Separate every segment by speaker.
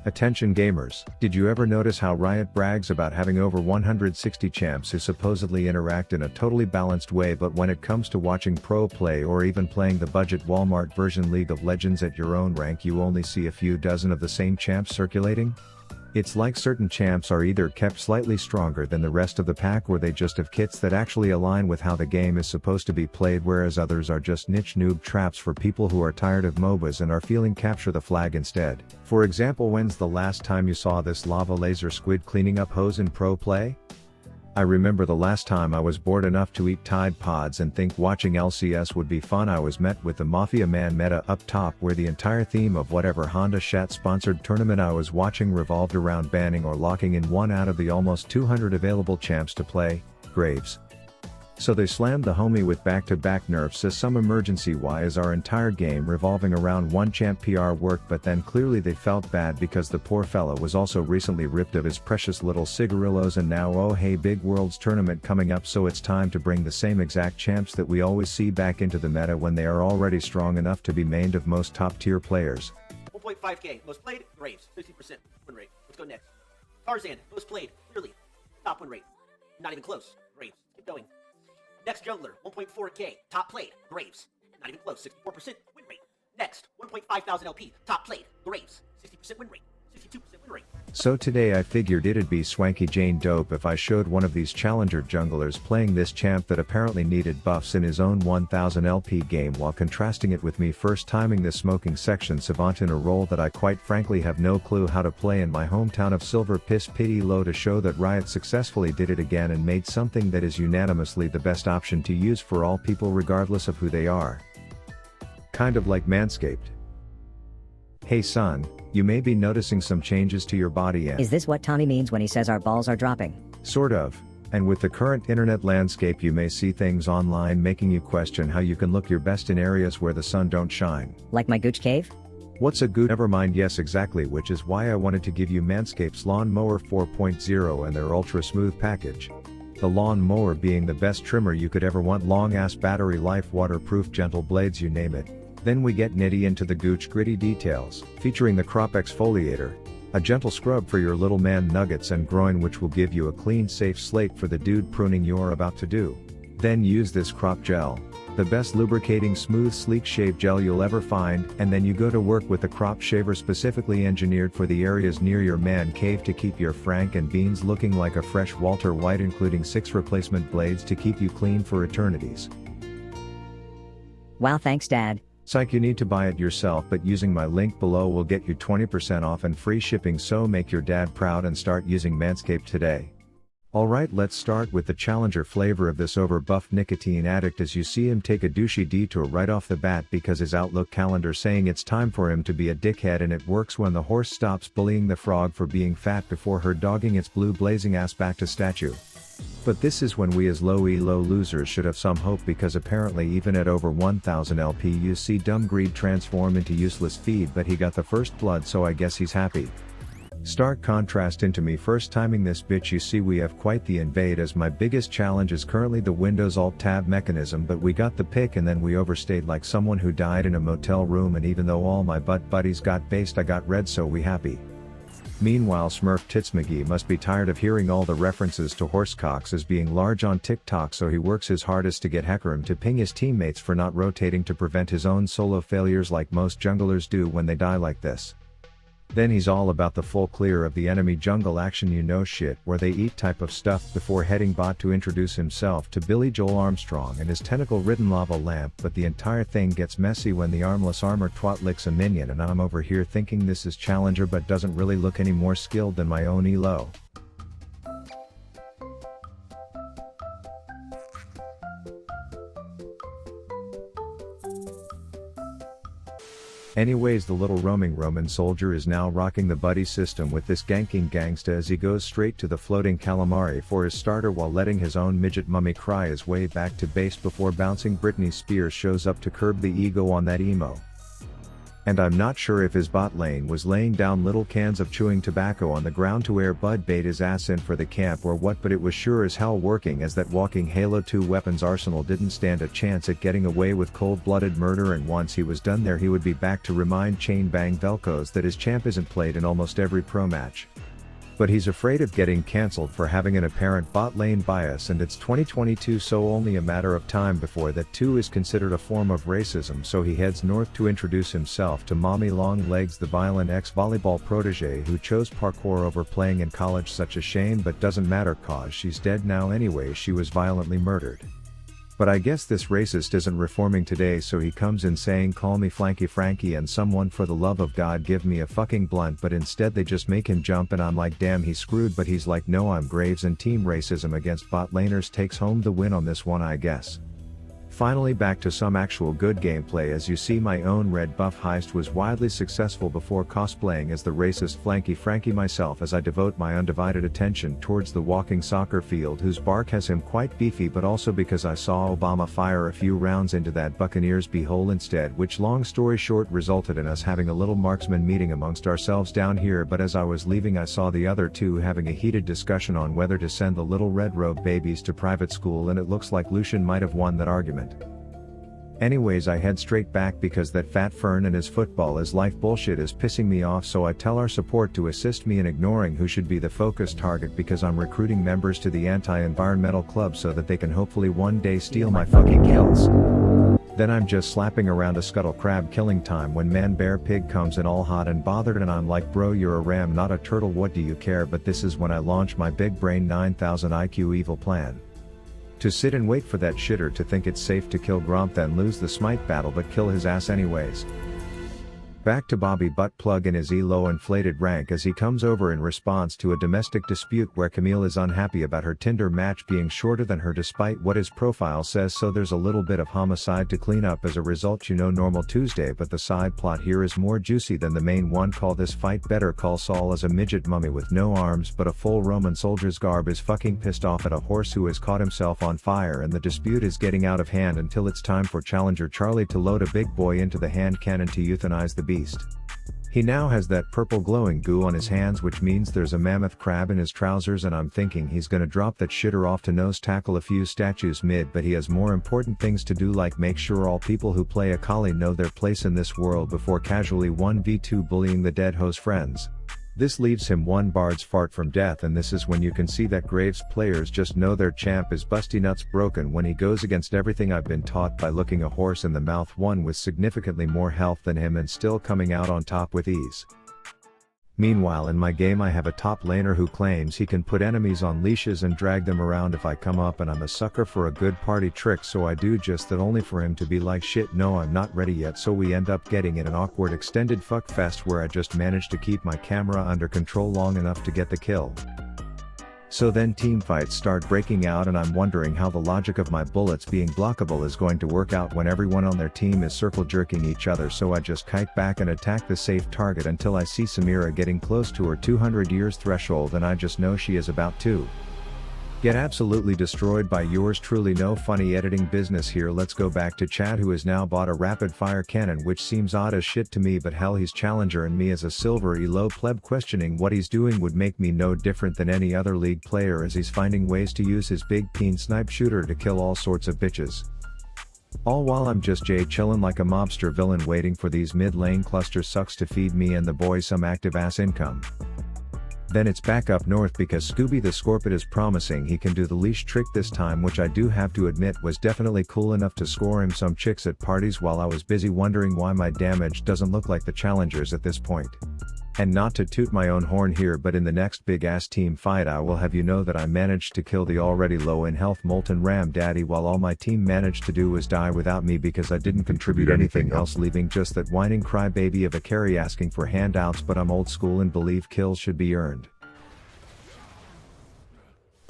Speaker 1: Attention gamers, did you ever notice how Riot brags about having over 160 champs who supposedly interact in a totally balanced way, but when it comes to watching pro play or even playing the budget Walmart version League of Legends at your own rank, you only see a few dozen of the same champs circulating? It's like certain champs are either kept slightly stronger than the rest of the pack, or they just have kits that actually align with how the game is supposed to be played, whereas others are just niche noob traps for people who are tired of MOBAs and are feeling capture the flag instead. For example, when's the last time you saw this lava laser squid cleaning up hose in pro play? I remember the last time I was bored enough to eat Tide Pods and think watching LCS would be fun. I was met with the Mafia Man meta up top, where the entire theme of whatever Honda Shat sponsored tournament I was watching revolved around banning or locking in one out of the almost 200 available champs to play, Graves. So they slammed the homie with back-to-back nerfs as some emergency. Why is our entire game revolving around one champ? PR work, but then clearly they felt bad because the poor fella was also recently ripped of his precious little cigarillos, and now oh hey, big Worlds tournament coming up, so it's time to bring the same exact champs that we always see back into the meta when they are already strong enough to be mained of most top tier players.
Speaker 2: 1.5k, most played, Graves, 50% win rate. Let's go next. Tarzan, most played, clearly, top win rate. Not even close, Graves, keep going. Next jungler, 1.4k, top played, Graves. Not even close, 64% win rate. Next, 1.5 thousand LP, top played, Graves. 60% win rate, 62% win rate.
Speaker 1: So today I figured it'd be swanky Jane dope if I showed one of these challenger junglers playing this champ that apparently needed buffs in his own 1000 LP game, while contrasting it with me first timing this smoking section savant in a role that I quite frankly have no clue how to play in my hometown of Silver Piss Pity Low, to show that Riot successfully did it again and made something that is unanimously the best option to use for all people regardless of who they are. Kind of like Manscaped. Hey son, you may be noticing some changes to your body and—
Speaker 3: Is this what Tommy means when he says our balls are dropping?
Speaker 1: Sort of. And with the current internet landscape, you may see things online making you question how you can look your best in areas where the sun don't shine.
Speaker 3: Like my gooch cave?
Speaker 1: What's a gooch? Never mind, yes exactly, which is why I wanted to give you Manscaped's Lawn Mower 4.0 and their ultra smooth package. The lawn mower being the best trimmer you could ever want, long ass battery life, waterproof, gentle blades, you name it. Then we get nitty into the gooch gritty details, featuring the crop exfoliator, a gentle scrub for your little man nuggets and groin, which will give you a clean safe slate for the dude pruning you're about to do. Then use this crop gel, the best lubricating smooth sleek shave gel you'll ever find, and then you go to work with the crop shaver specifically engineered for the areas near your man cave to keep your Frank and beans looking like a fresh Walter White, including 6 replacement blades to keep you clean for eternities.
Speaker 3: Wow, thanks Dad.
Speaker 1: Psych, you need to buy it yourself, but using my link below will get you 20% off and free shipping, so make your dad proud and start using Manscaped today. Alright, let's start with the challenger flavor of this overbuffed nicotine addict, as you see him take a douchey detour right off the bat because his Outlook calendar saying it's time for him to be a dickhead, and it works when the horse stops bullying the frog for being fat before her dogging its blue blazing ass back to statue. But this is when we as low elo losers should have some hope, because apparently even at over 1000 LP you see dumb greed transform into useless feed, but he got the first blood, so I guess he's happy. Stark contrast into me first timing this bitch. You see we have quite the invade, as my biggest challenge is currently the Windows Alt Tab mechanism, but we got the pick and then we overstayed like someone who died in a motel room, and even though all my butt buddies got based, I got red, so we happy. Meanwhile, Smurf Tits McGee must be tired of hearing all the references to horsecocks as being large on TikTok, so he works his hardest to get Hecarim to ping his teammates for not rotating to prevent his own solo failures like most junglers do when they die like this. Then he's all about the full clear of the enemy jungle action, you know, shit where they eat type of stuff, before heading bot to introduce himself to Billy Joel Armstrong and his tentacle-ridden lava lamp. But the entire thing gets messy when the armless armor twat licks a minion, and I'm over here thinking this is challenger but doesn't really look any more skilled than my own elo. Anyways, the little roaming Roman soldier is now rocking the buddy system with this ganking gangsta as he goes straight to the floating calamari for his starter, while letting his own midget mummy cry his way back to base before bouncing Britney Spears shows up to curb the ego on that emo. And I'm not sure if his bot lane was laying down little cans of chewing tobacco on the ground to air Bud bait his ass in for the camp or what, but it was sure as hell working, as that walking Halo 2 weapons arsenal didn't stand a chance at getting away with cold-blooded murder, and once he was done there he would be back to remind Chain Bang Velcos that his champ isn't played in almost every pro match. But he's afraid of getting cancelled for having an apparent bot lane bias, and it's 2022, so only a matter of time before that too is considered a form of racism, so he heads north to introduce himself to Mommy Long Legs, the violent ex-volleyball protege who chose parkour over playing in college. Such a shame, but doesn't matter cause she's dead now anyway, she was violently murdered. But I guess this racist isn't reforming today, so he comes in saying call me Flanky Frankie and someone for the love of God give me a fucking blunt, but instead they just make him jump and I'm like damn he's screwed, but he's like no I'm Graves and team racism against bot laners takes home the win on this one I guess. Finally back to some actual good gameplay. As you see, my own red buff heist was wildly successful before cosplaying as the racist Flanky Frankie myself, as I devote my undivided attention towards the walking soccer field whose bark has him quite beefy, but also because I saw Obama fire a few rounds into that Buccaneers b-hole instead, which long story short resulted in us having a little marksman meeting amongst ourselves down here. But as I was leaving I saw the other two having a heated discussion on whether to send the little red robe babies to private school, and it looks like Lucian might have won that argument. Anyways, I head straight back because that fat Fern and his football is life bullshit is pissing me off, so I tell our support to assist me in ignoring who should be the focus target, because I'm recruiting members to the anti-environmental club so that they can hopefully one day steal my fucking kills. Then I'm just slapping around a scuttle crab killing time when Man Bear Pig comes in all hot and bothered, and I'm like bro you're a ram not a turtle, what do you care? But this is when I launch my big brain 9000 IQ evil plan. To sit and wait for that shitter to think it's safe to kill Gromp, then lose the smite battle but kill his ass anyways. Back to Bobby Butt Plug in his elo inflated rank as he comes over in response to a domestic dispute where Camille is unhappy about her Tinder match being shorter than her despite what his profile says, so there's a little bit of homicide to clean up as a result, you know, normal Tuesday, but the side plot here is more juicy than the main one. Call this fight Better Call Saul as a midget mummy with no arms but a full Roman soldier's garb is fucking pissed off at a horse who has caught himself on fire, and the dispute is getting out of hand until it's time for Challenger Charlie to load a big boy into the hand cannon to euthanize the beast. He now has that purple glowing goo on his hands, which means there's a mammoth crab in his trousers, and I'm thinking he's gonna drop that shitter off to nose tackle a few statues mid, but he has more important things to do, like make sure all people who play Akali know their place in this world before casually 1v2 bullying the dead host friends. This leaves him one bard's fart from death, and this is when you can see that Graves players just know their champ is busty nuts broken when he goes against everything I've been taught by looking a horse in the mouth, one with significantly more health than him and still coming out on top with ease. Meanwhile in my game I have a top laner who claims he can put enemies on leashes and drag them around if I come up, and I'm a sucker for a good party trick, so I do just that only for him to be like shit no I'm not ready yet, so we end up getting in an awkward extended fuck fest where I just managed to keep my camera under control long enough to get the kill. So then team fights start breaking out, and I'm wondering how the logic of my bullets being blockable is going to work out when everyone on their team is circle jerking each other, so I just kite back and attack the safe target until I see Samira getting close to her 200 years threshold, and I just know she is about to get absolutely destroyed by yours truly. No funny editing business here. Let's go back to Chad, who has now bought a rapid fire cannon, which seems odd as shit to me, but hell, he's challenger and me as a silver elo pleb questioning what he's doing would make me no different than any other league player, as he's finding ways to use his big peen snipe shooter to kill all sorts of bitches. All while I'm just chillin' like a mobster villain waiting for these mid lane cluster sucks to feed me and the boys some active ass income. Then it's back up north because Scooby the Scorpion is promising he can do the leash trick this time, which I do have to admit was definitely cool enough to score him some chicks at parties while I was busy wondering why my damage doesn't look like the challengers at this point. And not to toot my own horn here, but in the next big ass team fight I will have you know that I managed to kill the already low in health Molten Ram Daddy, while all my team managed to do was die without me because I didn't contribute anything else, leaving just that whining crybaby of a carry asking for handouts. But I'm old school and believe kills should be earned.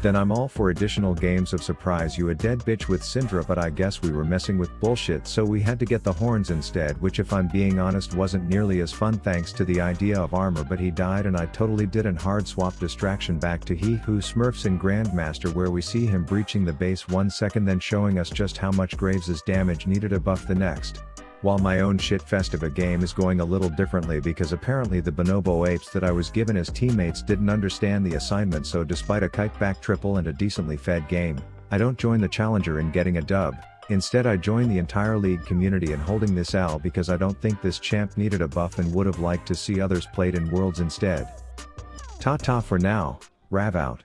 Speaker 1: Then I'm all for additional games of surprise you a dead bitch with Syndra, but I guess we were messing with bullshit, so we had to get the horns instead, which if I'm being honest wasn't nearly as fun thanks to the idea of armor, but he died and I totally didn't. Hard swap distraction back to He Who Smurfs in Grandmaster, where we see him breaching the base 1 second then showing us just how much Graves' damage needed a buff the next. While my own shit-fest of a game is going a little differently because apparently the bonobo apes that I was given as teammates didn't understand the assignment, so despite a kiteback triple and a decently fed game, I don't join the challenger in getting a dub. Instead I join the entire league community in holding this L because I don't think this champ needed a buff and would have liked to see others played in Worlds instead. Ta ta for now, Rav out.